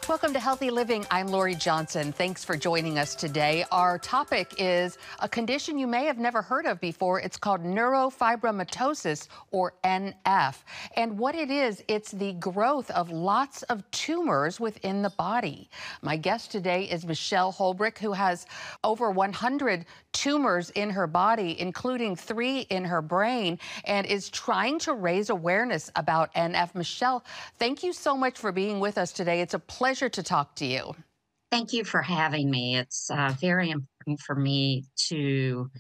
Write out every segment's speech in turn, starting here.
Welcome to Healthy Living. I'm Lori Johnson. Thanks for joining us today. Our topic is a condition you may have never heard of before. It's called neurofibromatosis, or NF. And what it is, it's the growth of lots of tumors within the body. My guest today is Michele Holbrook, who has over 100 tumors in her body, including 3 in her brain, and is trying to raise awareness about NF. Michele, thank you so much for being with us today. It's a pleasure to talk to you. Thank you for having me. It's very important for me to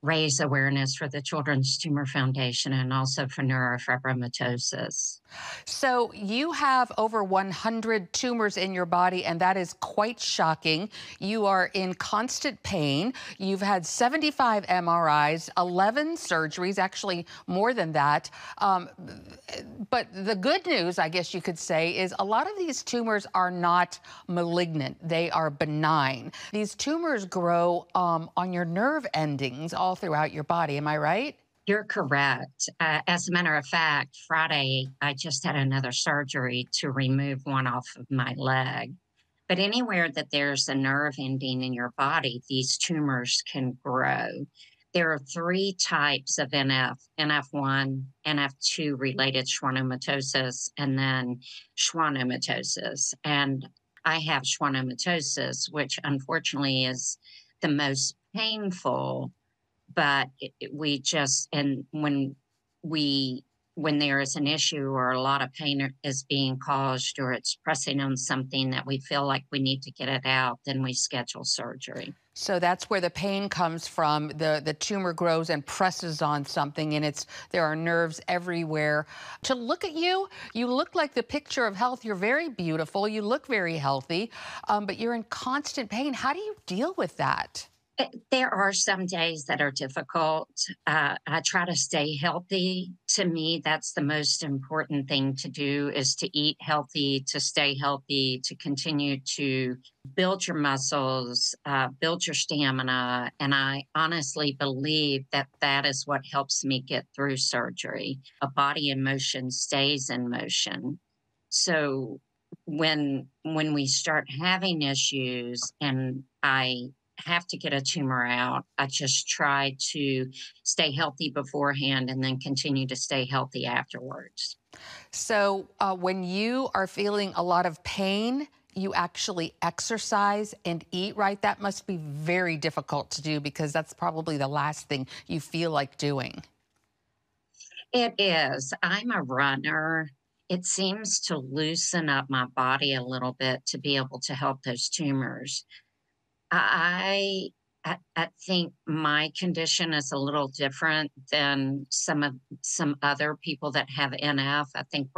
raise awareness for the Children's Tumor Foundation and also for neurofibromatosis. So you have over 100 tumors in your body, and that is quite shocking. You are in constant pain. You've had 75 MRIs, 11 surgeries, actually more than that. But the good news, I guess you could say, is a lot of these tumors are not malignant. They are benign. These tumors grow on your nerve endings all throughout your body. Am I right? You're correct. As a matter of fact, Friday, I just had another surgery to remove one off of my leg. But anywhere that there's a nerve ending in your body, these tumors can grow. There are 3 types of NF, NF1, NF2 related schwannomatosis, and then schwannomatosis. And I have schwannomatosis, which unfortunately is the most painful, but we just, and when there is an issue or a lot of pain is being caused or it's pressing on something that we feel like we need to get it out, then we schedule surgery. So that's where the pain comes from. The tumor grows and presses on something, and there are nerves everywhere. To look at you, you look like the picture of health. You're very beautiful. You look very healthy, but you're in constant pain. How do you deal with that? There are some days that are difficult. I try to stay healthy. To me, that's the most important thing to do, is to eat healthy, to stay healthy, to continue to build your muscles, build your stamina. And I honestly believe that that is what helps me get through surgery. A body in motion stays in motion. So when we start having issues and I have to get a tumor out, I just try to stay healthy beforehand and then continue to stay healthy afterwards. So when you are feeling a lot of pain, you actually exercise and eat right. That must be very difficult to do, because that's probably the last thing you feel like doing. It is. I'm a runner. It seems to loosen up my body a little bit to be able to help those tumors. I I think my condition is a little different than some other people that have NF. I think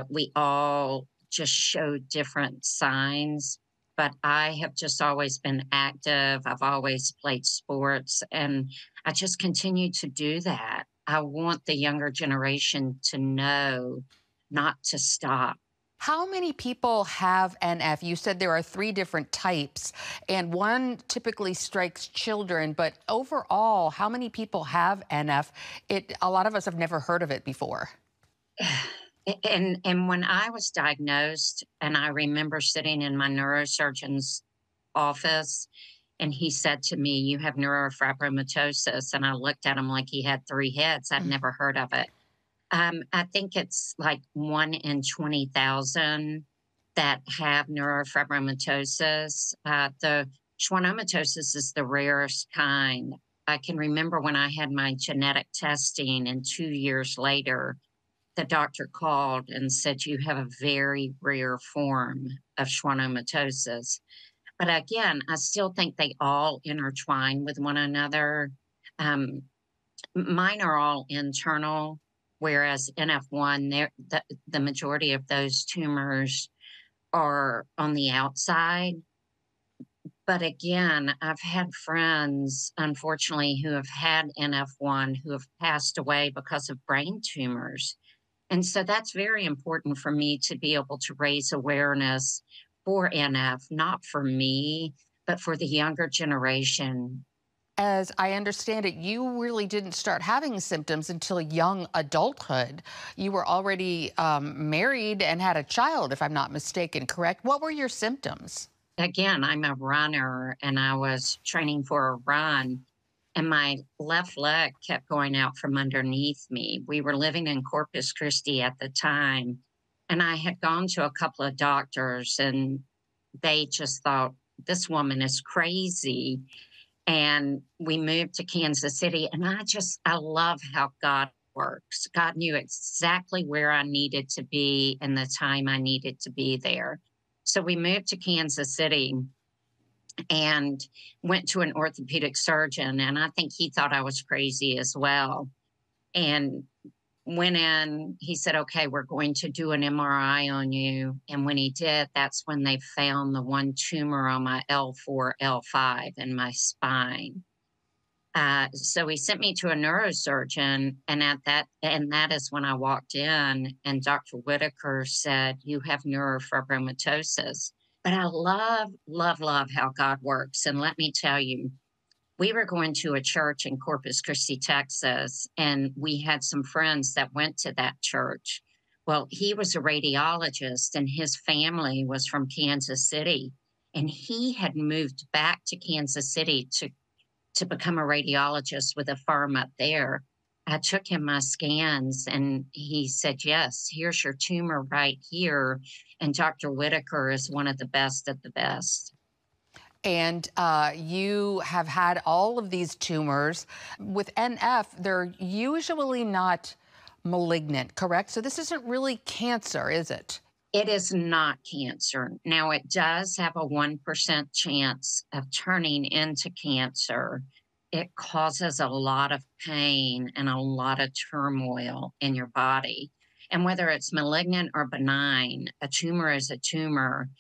we all just show different signs, but I have just always been active. I've always played sports, and I just continue to do that. I want the younger generation to know not to stop. How many people have NF? You said there are 3 different types, and one typically strikes children, but overall, how many people have NF? A lot of us have never heard of it before. And when I was diagnosed, and I remember sitting in my neurosurgeon's office, and he said to me, "You have neurofibromatosis." And I looked at him like he had 3 heads. I'd never heard of it. I think it's like 1 in 20,000 that have neurofibromatosis. The schwannomatosis is the rarest kind. I can remember when I had my genetic testing, and 2 years later, the doctor called and said, "You have a very rare form of schwannomatosis." But again, I still think they all intertwine with one another. Um, Mine are all internal, whereas NF1, the majority of those tumors are on the outside. But again, I've had friends, unfortunately, who have had NF1 who have passed away because of brain tumors. And so that's very important for me to be able to raise awareness for NF, not for me, but for the younger generation. as I understand it, you really didn't start having symptoms until young adulthood. You were already married and had a child, if I'm not mistaken, correct? What were your symptoms? Again, I'm a runner and I was training for a run, and my left leg kept going out from underneath me. We were living in Corpus Christi at the time, and I had gone to a couple of doctors, and they just thought, this woman is crazy. And we moved to Kansas City, and I love how God works. God knew exactly where I needed to be and the time I needed to be there. So we moved to Kansas City and went to an orthopedic surgeon, and I think he thought I was crazy as well. And went in, he said, okay, we're going to do an MRI on you. And when he did, that's when they found the one tumor on my L4, L5 in my spine. So he sent me to a neurosurgeon, and that is when I walked in, and Dr. Whitaker said, "You have neurofibromatosis." But I love, love, love how God works. And let me tell you, we were going to a church in Corpus Christi, Texas, and we had some friends that went to that church. Well, he was a radiologist, and his family was from Kansas City, and he had moved back to Kansas City to become a radiologist with a firm up there. I took him my scans and he said, yes, here's your tumor right here. And Dr. Whitaker is one of the best of the best. And you have had all of these tumors. With NF, they're usually not malignant, correct? So this isn't really cancer, is it? It is not cancer. Now, it does have a 1% chance of turning into cancer. It causes a lot of pain and a lot of turmoil in your body. And whether it's malignant or benign, a tumor is a tumor.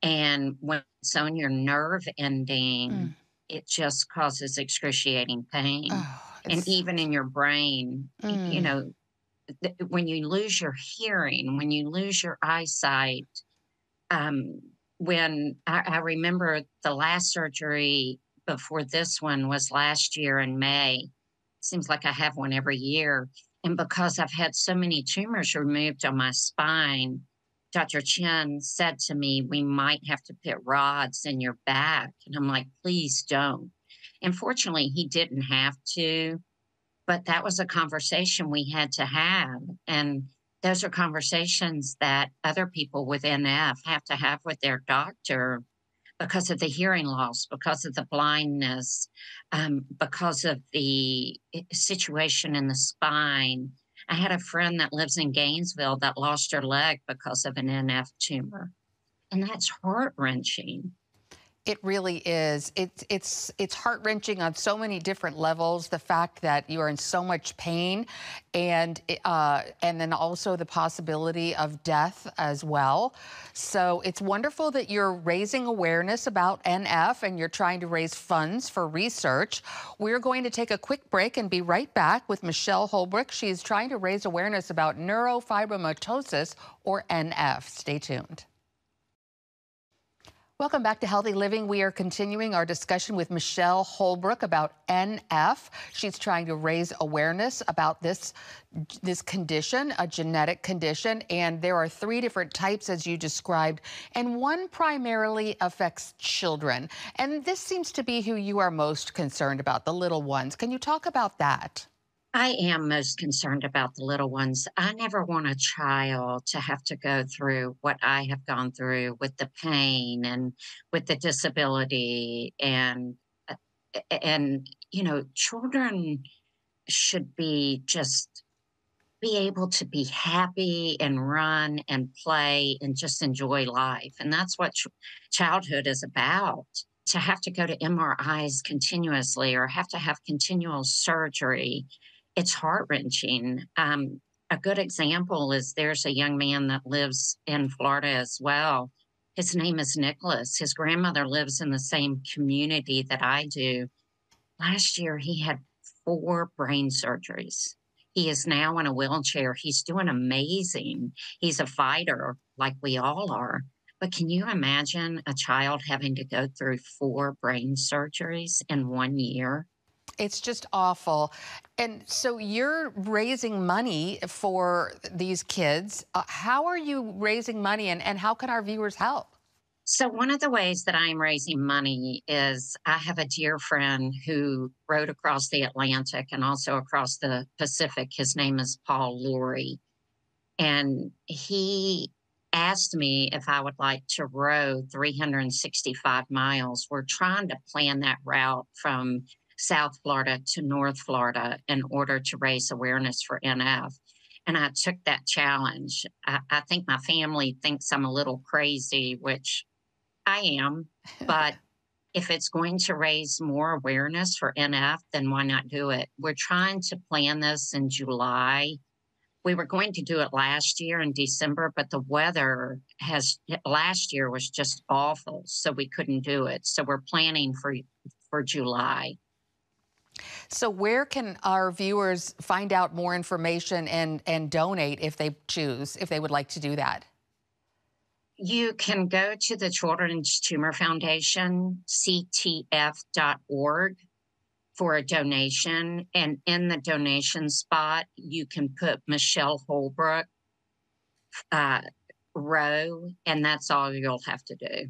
And when it's on your nerve ending, it just causes excruciating pain. Oh, And even in your brain, mm. when you lose your hearing, when you lose your eyesight, um, when I remember the last surgery before this one was last year in May. Seems like I have one every year. And because I've had so many tumors removed on my spine, Dr. Chen said to me, we might have to put rods in your back. And I'm like, please don't. And fortunately, he didn't have to, but that was a conversation we had to have. And those are conversations that other people with NF have to have with their doctor because of the hearing loss, because of the blindness, because of the situation in the spine. I had a friend that lives in Gainesville that lost her leg because of an NF tumor, and that's heart wrenching. It really is. It's heart-wrenching on so many different levels. The fact that you are in so much pain, and then also the possibility of death as well. So it's wonderful that you're raising awareness about NF and you're trying to raise funds for research. We're going to take a quick break and be right back with Michele Holbrook. She's trying to raise awareness about neurofibromatosis, or NF. Stay tuned. Welcome back to Healthy Living. We are continuing our discussion with Michele Holbrook about NF. She's trying to raise awareness about this condition, a genetic condition, and there are 3 different types as you described, and one primarily affects children. And this seems to be who you are most concerned about, the little ones. Can you talk about that? I am most concerned about the little ones. I never want a child to have to go through what I have gone through with the pain and with the disability uh, and children should be able to be happy and run and play and just enjoy life. And that's what childhood is about. To have to go to MRIs continuously or have to have continual surgery, it's heart wrenching. A good example is there's a young man that lives in Florida as well. His name is Nicholas. His grandmother lives in the same community that I do. Last year, he had 4 brain surgeries. He is now in a wheelchair. He's doing amazing. He's a fighter like we all are. But can you imagine a child having to go through 4 brain surgeries in 1 year? It's just awful. And so you're raising money for these kids. How are you raising money, and how can our viewers help? So, one of the ways that I'm raising money is I have a dear friend who rode across the Atlantic and also across the Pacific. His name is Paul Lurie. And he asked me if I would like to row 365 miles. We're trying to plan that route from South Florida to North Florida in order to raise awareness for NF. And I took that challenge. I think my family thinks I'm a little crazy, which I am, but if it's going to raise more awareness for NF, then why not do it? We're trying to plan this in July. We were going to do it last year in December, but the weather last year was just awful, so we couldn't do it. So we're planning for July. So where can our viewers find out more information and donate if they choose, if they would like to do that? You can go to the Children's Tumor Foundation, ctf.org, for a donation. And in the donation spot, you can put Michele Holbrook row, and that's all you'll have to do.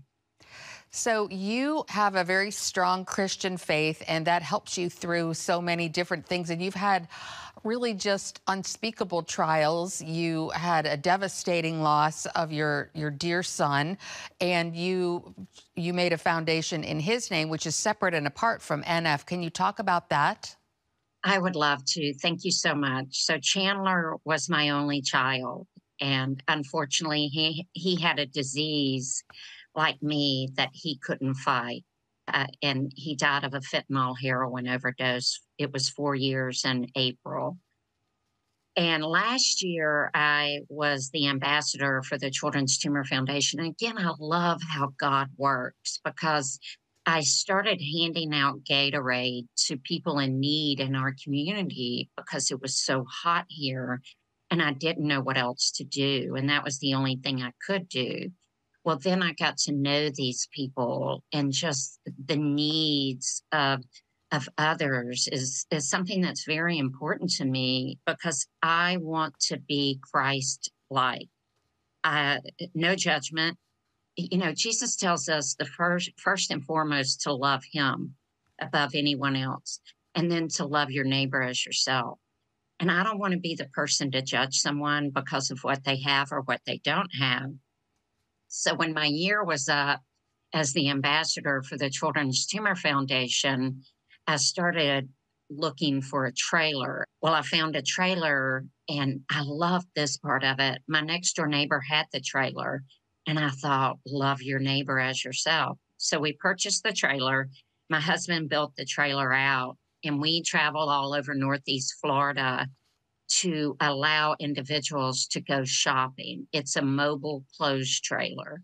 So you have a very strong Christian faith, and that helps you through so many different things. And you've had really just unspeakable trials. You had a devastating loss of your dear son, and you made a foundation in his name, which is separate and apart from NF. Can you talk about that? I would love to. Thank you so much. So Chandler was my only child, and unfortunately, he had a disease like me that he couldn't fight. And he died of a fentanyl heroin overdose. It was 4 years in April. And last year, I was the ambassador for the Children's Tumor Foundation. And again, I love how God works, because I started handing out Gatorade to people in need in our community because it was so hot here and I didn't know what else to do. And that was the only thing I could do. Well, then I got to know these people, and just the needs of others is something that's very important to me, because I want to be Christ-like. No judgment. You know, Jesus tells us the first and foremost to love him above anyone else, and then to love your neighbor as yourself. And I don't want to be the person to judge someone because of what they have or what they don't have. So when my year was up as the ambassador for the Children's Tumor Foundation, I started looking for a trailer. Well, I found a trailer, and I loved this part of it. My next door neighbor had the trailer, and I thought, love your neighbor as yourself. So we purchased the trailer. My husband built the trailer out, and we traveled all over Northeast Florida to allow individuals to go shopping. It's a mobile closed trailer.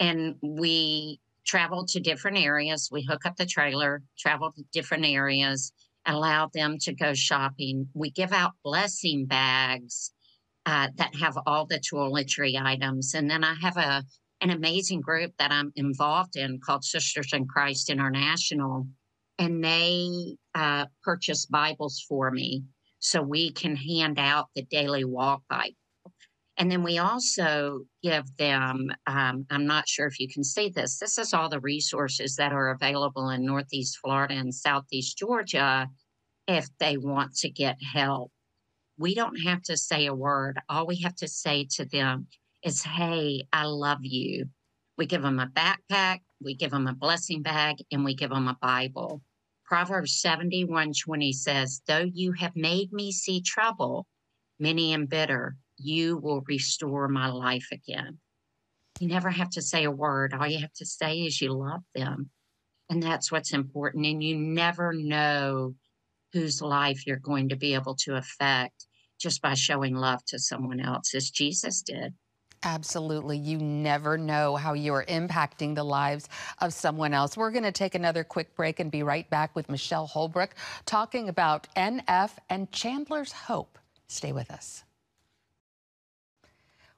And we travel to different areas. We hook up the trailer, travel to different areas, allow them to go shopping. We give out blessing bags that have all the toiletry items. And then I have an amazing group that I'm involved in called Sisters in Christ International. And they purchase Bibles for me so we can hand out the Daily Walk Bible. And then we also give them, I'm not sure if you can see this, this is all the resources that are available in Northeast Florida and Southeast Georgia if they want to get help. We don't have to say a word. All we have to say to them is, hey, I love you. We give them a backpack, we give them a blessing bag, and we give them a Bible. Proverbs 71:20 says, though you have made me see trouble, many and bitter, you will restore my life again. You never have to say a word. All you have to say is you love them. And that's what's important. And you never know whose life you're going to be able to affect just by showing love to someone else, as Jesus did. Absolutely. You never know how you're impacting the lives of someone else. We're going to take another quick break and be right back with Michele Holbrook talking about NF and Chandler's hope. Stay with us.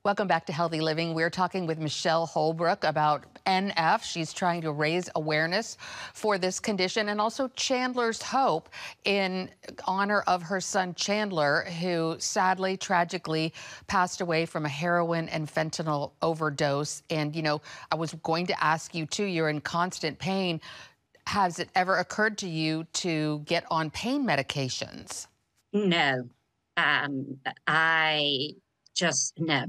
Welcome back to Healthy Living. We're talking with Michele Holbrook about NF. She's trying to raise awareness for this condition, and also Chandler's Hope in honor of her son Chandler, who sadly, tragically passed away from a heroin and fentanyl overdose. And, I was going to ask you too, you're in constant pain. Has it ever occurred to you to get on pain medications? No, I just no.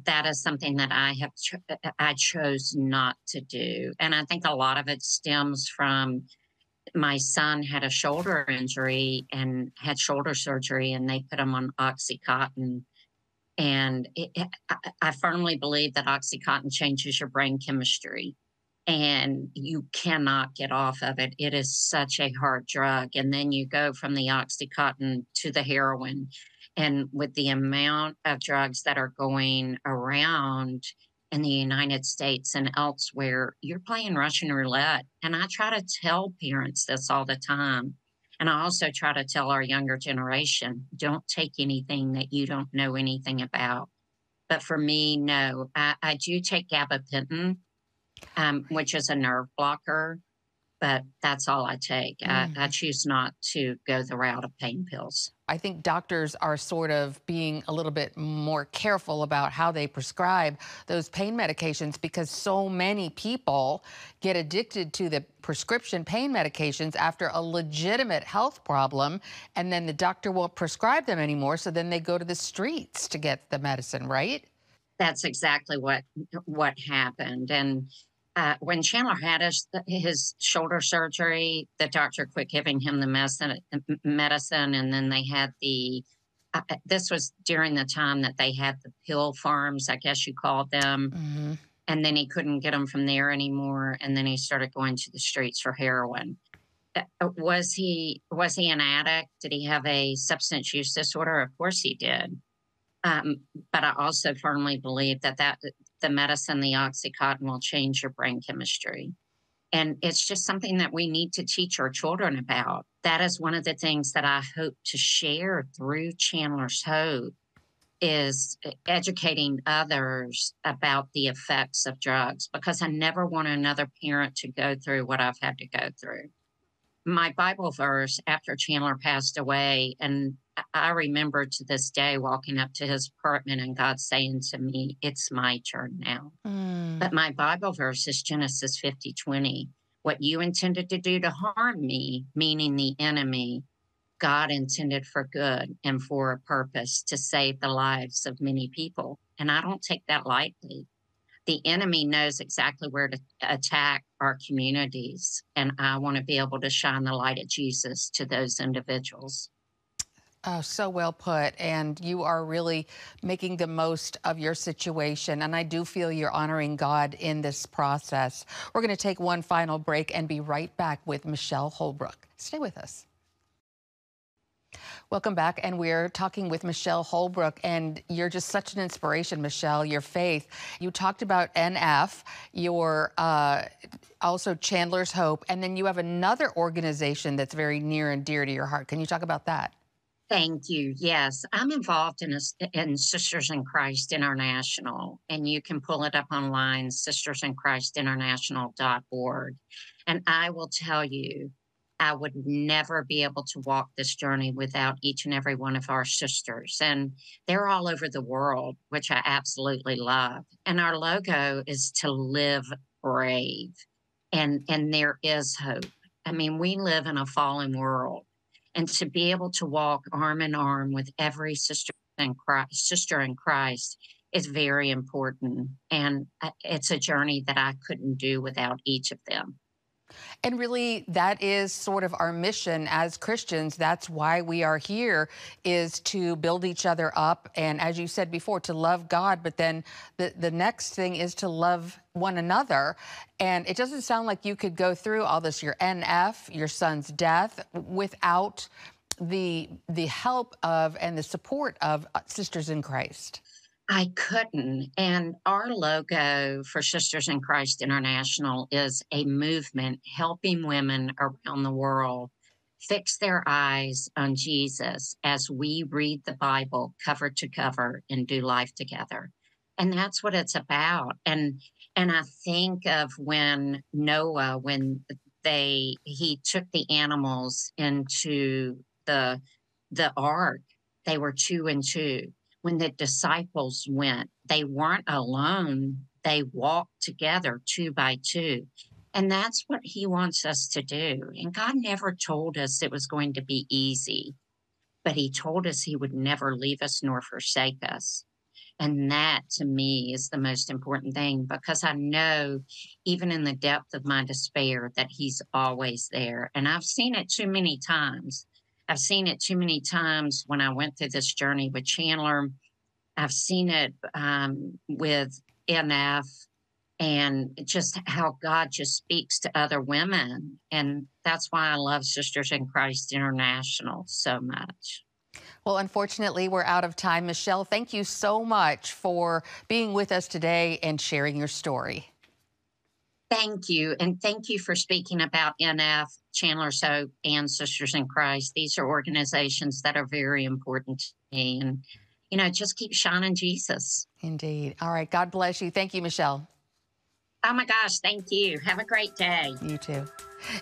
That is something that I chose not to do, and I think a lot of it stems from my son had a shoulder injury and had shoulder surgery, and they put him on OxyContin. And I firmly believe that OxyContin changes your brain chemistry, and you cannot get off of it. It is such a hard drug. And then you go from the OxyContin to the heroin. And with the amount of drugs that are going around in the United States and elsewhere, you're playing Russian roulette. And I try to tell parents this all the time. And I also try to tell our younger generation, don't take anything that you don't know anything about. But for me, no, I do take gabapentin, which is a nerve blocker, but that's all I take. I choose not to go the route of pain pills. I think doctors are sort of being a little bit more careful about how they prescribe those pain medications, because so many people get addicted to the prescription pain medications after a legitimate health problem, and then the doctor won't prescribe them anymore, so then they go to the streets to get the medicine, right? That's exactly what happened. And when Chandler had his shoulder surgery, the doctor quit giving him the medicine, and then they had this was during the time that they had the pill farms, I guess you called them. And then he couldn't get them from there anymore, and then he started going to the streets for heroin. Was he an addict? Did he have a substance use disorder? Of course he did. But I also firmly believe that the medicine, the OxyContin, will change your brain chemistry. And it's just something that we need to teach our children about. That is one of the things that I hope to share through Chandler's Hope, is educating others about the effects of drugs, because I never want another parent to go through what I've had to go through. My Bible verse after Chandler passed away, and I remember to this day walking up to his apartment and God saying to me, "It's my turn now." But my Bible verse is Genesis 50:20. What you intended to do to harm me, meaning the enemy, God intended for good and for a purpose, to save the lives of many people. And I don't take that lightly. The enemy knows exactly where to attack our communities, and I want to be able to shine the light of Jesus to those individuals. Oh, so well put. And you are really making the most of your situation. And I do feel you're honoring God in this process. We're going to take one final break and be right back with Michele Holbrook. Stay with us. Welcome back, and we're talking with Michele Holbrook, and you're just such an inspiration, Michele, your faith. You talked about NF, your also Chandler's Hope, and then you have another organization that's very near and dear to your heart. Can you talk about that? Thank you. Yes, I'm involved in Sisters in Christ International, and you can pull it up online, sistersinchrисtinternational.org. And I will tell you, I would never be able to walk this journey without each and every one of our sisters. And they're all over the world, which I absolutely love. And our logo is to live brave. And there is hope. I mean, we live in a fallen world. And to be able to walk arm in arm with every sister in Christ is very important. And it's a journey that I couldn't do without each of them. And really, that is sort of our mission as Christians. That's why we are here, is to build each other up. And as you said before, to love God. But then the next thing is to love one another. And it doesn't sound like you could go through all this, your NF, your son's death, without the help of and the support of Sisters in Christ. I couldn't. And our logo for Sisters in Christ International is a movement helping women around the world fix their eyes on Jesus as we read the Bible cover to cover and do life together. And that's what it's about. And I think of when Noah, when he took the animals into the ark, they were two and two. When the disciples went, they weren't alone. They walked together two by two. And that's what he wants us to do. And God never told us it was going to be easy, but he told us he would never leave us nor forsake us. And that to me is the most important thing, because I know even in the depth of my despair that he's always there. And I've seen it too many times. I've seen it too many times when I went through this journey with Chandler. I've seen it with NF, and just how God just speaks to other women. And that's why I love Sisters in Christ International so much. Well, unfortunately, we're out of time. Michele, thank you so much for being with us today and sharing your story. Thank you. And thank you for speaking about NF, Chandler's Hope, and Sisters in Christ. These are organizations that are very important to me. And, just keep shining Jesus. Indeed. All right. God bless you. Thank you, Michele. Oh, my gosh. Thank you. Have a great day. You too.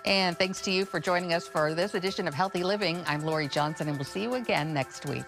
And thanks to you for joining us for this edition of Healthy Living. I'm Lori Johnson, and we'll see you again next week.